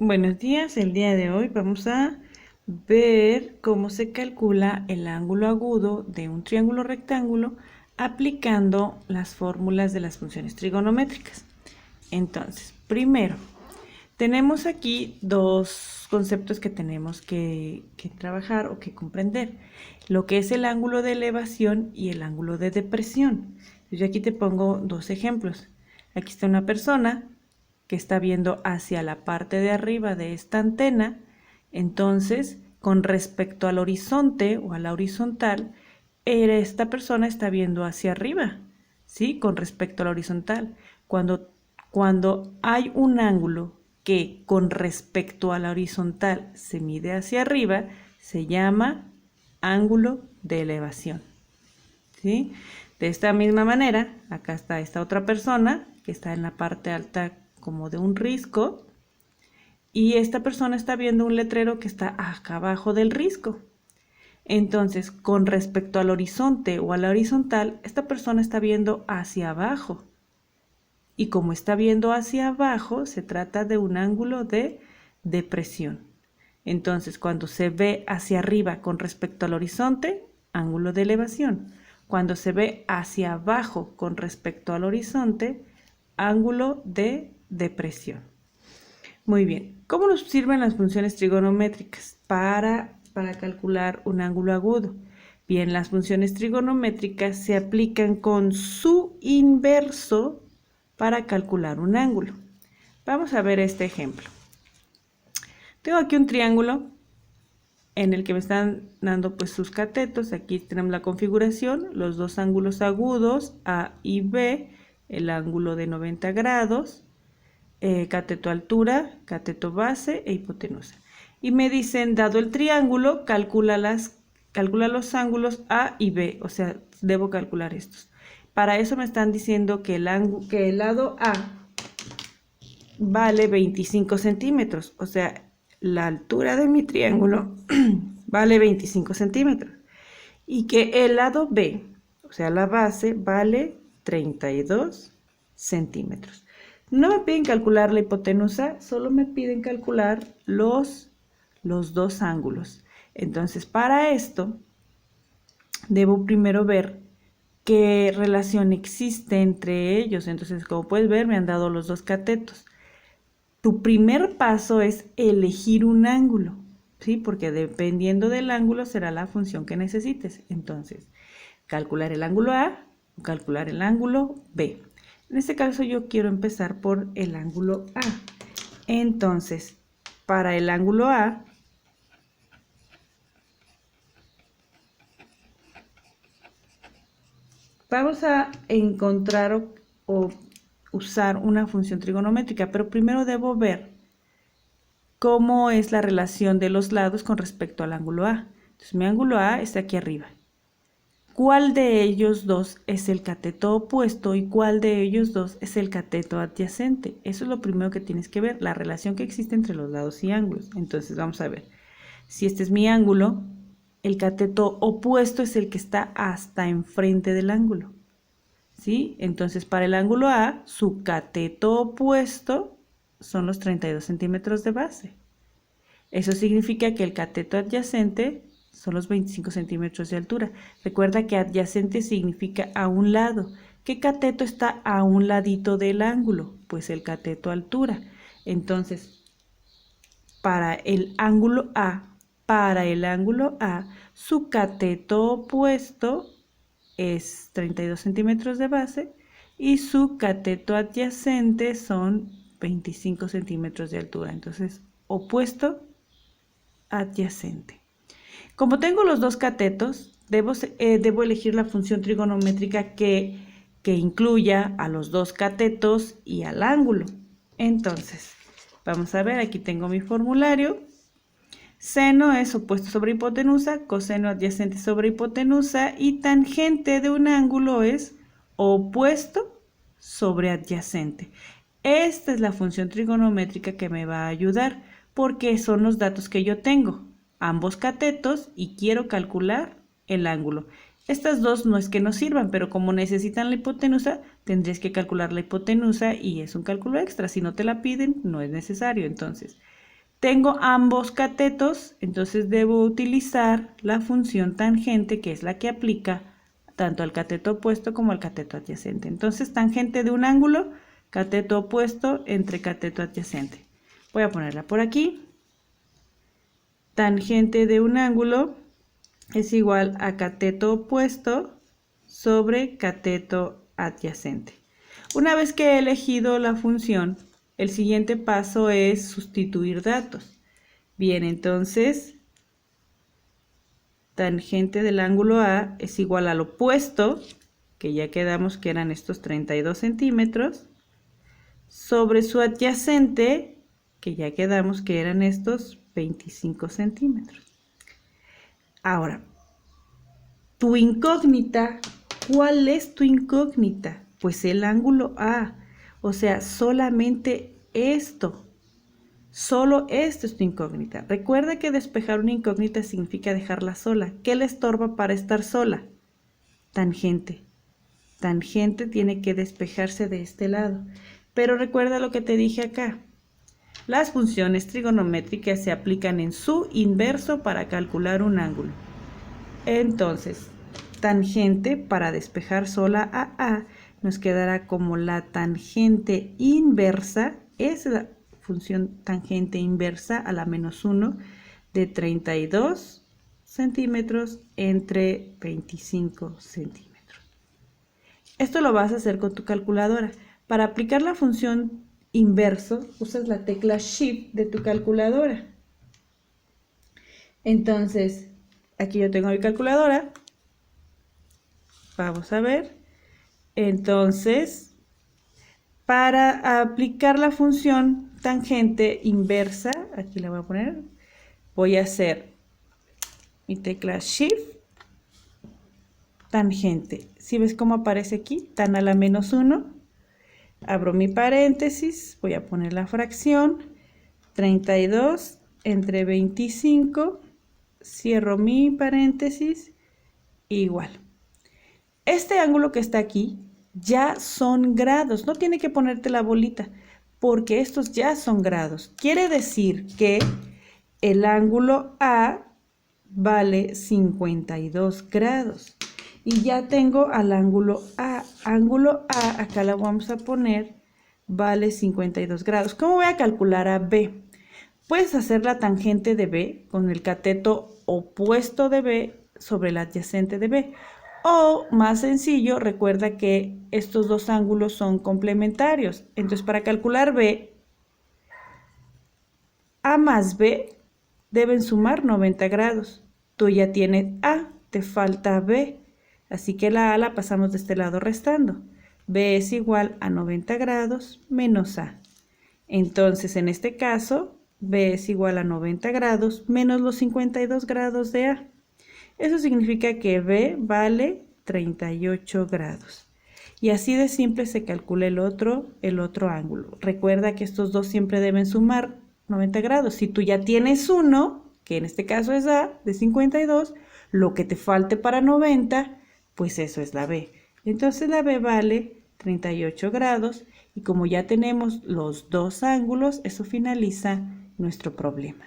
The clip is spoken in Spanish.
Buenos días, el día de hoy vamos a ver cómo se calcula el ángulo agudo de un triángulo rectángulo aplicando las fórmulas de las funciones trigonométricas. Entonces, primero, tenemos aquí dos conceptos que tenemos que trabajar o que comprender, lo que es el ángulo de elevación y el ángulo de depresión. Yo aquí te pongo dos ejemplos. Aquí está una persona que está viendo hacia la parte de arriba de esta antena, entonces con respecto al horizonte o a la horizontal, esta persona está viendo hacia arriba, ¿sí? Con respecto a la horizontal. Cuando hay un ángulo que con respecto a la horizontal se mide hacia arriba, se llama ángulo de elevación, ¿sí? De esta misma manera, acá está esta otra persona que está en la parte alta como de un risco y esta persona está viendo un letrero que está acá abajo del risco. Entonces, con respecto al horizonte o a la horizontal, esta persona está viendo hacia abajo. Y como está viendo hacia abajo, se trata de un ángulo de depresión. Entonces, cuando se ve hacia arriba con respecto al horizonte, ángulo de elevación. Cuando se ve hacia abajo con respecto al horizonte, ángulo de depresión. Muy bien, ¿cómo nos sirven las funciones trigonométricas para calcular un ángulo agudo? Bien, las funciones trigonométricas se aplican con su inverso para calcular un ángulo. Vamos a ver este ejemplo. Tengo aquí un triángulo en el que me están dando pues sus catetos. Aquí tenemos la configuración, los dos ángulos agudos A y B, el ángulo de 90 grados, cateto altura, cateto base e hipotenusa. Y me dicen, dado el triángulo, calcula los ángulos A y B, o sea, debo calcular estos. Para eso me están diciendo que el lado A vale 25 centímetros, o sea, la altura de mi triángulo vale 25 centímetros. Y que el lado B, o sea, la base, vale 32 centímetros. No me piden calcular la hipotenusa, solo me piden calcular los dos ángulos. Entonces, para esto, debo primero ver qué relación existe entre ellos. Entonces, como puedes ver, me han dado los dos catetos. Tu primer paso es elegir un ángulo, ¿sí? Porque dependiendo del ángulo será la función que necesites. Entonces, calcular el ángulo A o calcular el ángulo B. En este caso yo quiero empezar por el ángulo A. Entonces, para el ángulo A, vamos a encontrar o usar una función trigonométrica, pero primero debo ver cómo es la relación de los lados con respecto al ángulo A. Entonces, mi ángulo A está aquí arriba. ¿Cuál de ellos dos es el cateto opuesto y cuál de ellos dos es el cateto adyacente? Eso es lo primero que tienes que ver, la relación que existe entre los lados y ángulos. Entonces vamos a ver, si este es mi ángulo, el cateto opuesto es el que está hasta enfrente del ángulo, ¿sí? Entonces para el ángulo A, su cateto opuesto son los 32 centímetros de base. Eso significa que el cateto adyacente son los 25 centímetros de altura. Recuerda que adyacente significa a un lado. ¿Qué cateto está a un ladito del ángulo? Pues el cateto altura. Entonces, para el ángulo A, su cateto opuesto es 32 centímetros de base y su cateto adyacente son 25 centímetros de altura. Entonces, opuesto, adyacente. Como tengo los dos catetos, debo elegir la función trigonométrica que incluya a los dos catetos y al ángulo. Entonces, vamos a ver, aquí tengo mi formulario. Seno es opuesto sobre hipotenusa, coseno adyacente sobre hipotenusa y tangente de un ángulo es opuesto sobre adyacente. Esta es la función trigonométrica que me va a ayudar porque son los datos que yo tengo, ambos catetos, y quiero calcular el ángulo. Estas dos no es que no sirvan, pero como necesitan la hipotenusa, tendrías que calcular la hipotenusa y es un cálculo extra. Si no te la piden, no es necesario. Entonces, Tengo ambos catetos, entonces debo utilizar la función tangente, que es la que aplica tanto al cateto opuesto como al cateto adyacente. Entonces, tangente de un ángulo, cateto opuesto entre cateto adyacente. Voy a ponerla por aquí. Tangente de un ángulo es igual a cateto opuesto sobre cateto adyacente. Una vez que he elegido la función, el siguiente paso es sustituir datos. Bien, entonces, tangente del ángulo A es igual al opuesto, que ya quedamos que eran estos 32 centímetros, sobre su adyacente, que ya quedamos que eran estos 25 centímetros. Ahora, tu incógnita, ¿cuál es tu incógnita? Pues el ángulo A, o sea, solamente esto. Solo esto es tu incógnita. Recuerda que despejar una incógnita significa dejarla sola. ¿Qué le estorba para estar sola? Tangente. Tangente tiene que despejarse de este lado. Pero recuerda lo que te dije acá. Las funciones trigonométricas se aplican en su inverso para calcular un ángulo. Entonces, tangente para despejar sola a nos quedará como la tangente inversa, es la función tangente inversa a la menos 1 de 32 centímetros entre 25 centímetros. Esto lo vas a hacer con tu calculadora. Para aplicar la función inverso, usas la tecla Shift de tu calculadora. Entonces, aquí yo tengo mi calculadora. Vamos a ver. Entonces, para aplicar la función tangente inversa, aquí la voy a poner, voy a hacer mi tecla Shift, tangente. ¿Sí ves cómo aparece aquí? Tan a la menos 1. Abro mi paréntesis, voy a poner la fracción, 32 entre 25, cierro mi paréntesis, igual. Este ángulo que está aquí ya son grados, no tiene que ponerte la bolita, porque estos ya son grados. Quiere decir que el ángulo A vale 52 grados. Y ya tengo al ángulo A. Ángulo A, acá la vamos a poner, vale 52 grados. ¿Cómo voy a calcular a B? Puedes hacer la tangente de B con el cateto opuesto de B sobre el adyacente de B. O, más sencillo, recuerda que estos dos ángulos son complementarios. Entonces, para calcular B, A más B deben sumar 90 grados. Tú ya tienes A, te falta B. Así que la A la pasamos de este lado restando. B es igual a 90 grados menos A. Entonces, en este caso, B es igual a 90 grados menos los 52 grados de A. Eso significa que B vale 38 grados. Y así de simple se calcula el otro ángulo. Recuerda que estos dos siempre deben sumar 90 grados. Si tú ya tienes uno, que en este caso es A, de 52, lo que te falte para 90, pues eso es la B. Entonces la B vale 38 grados y como ya tenemos los dos ángulos, eso finaliza nuestro problema.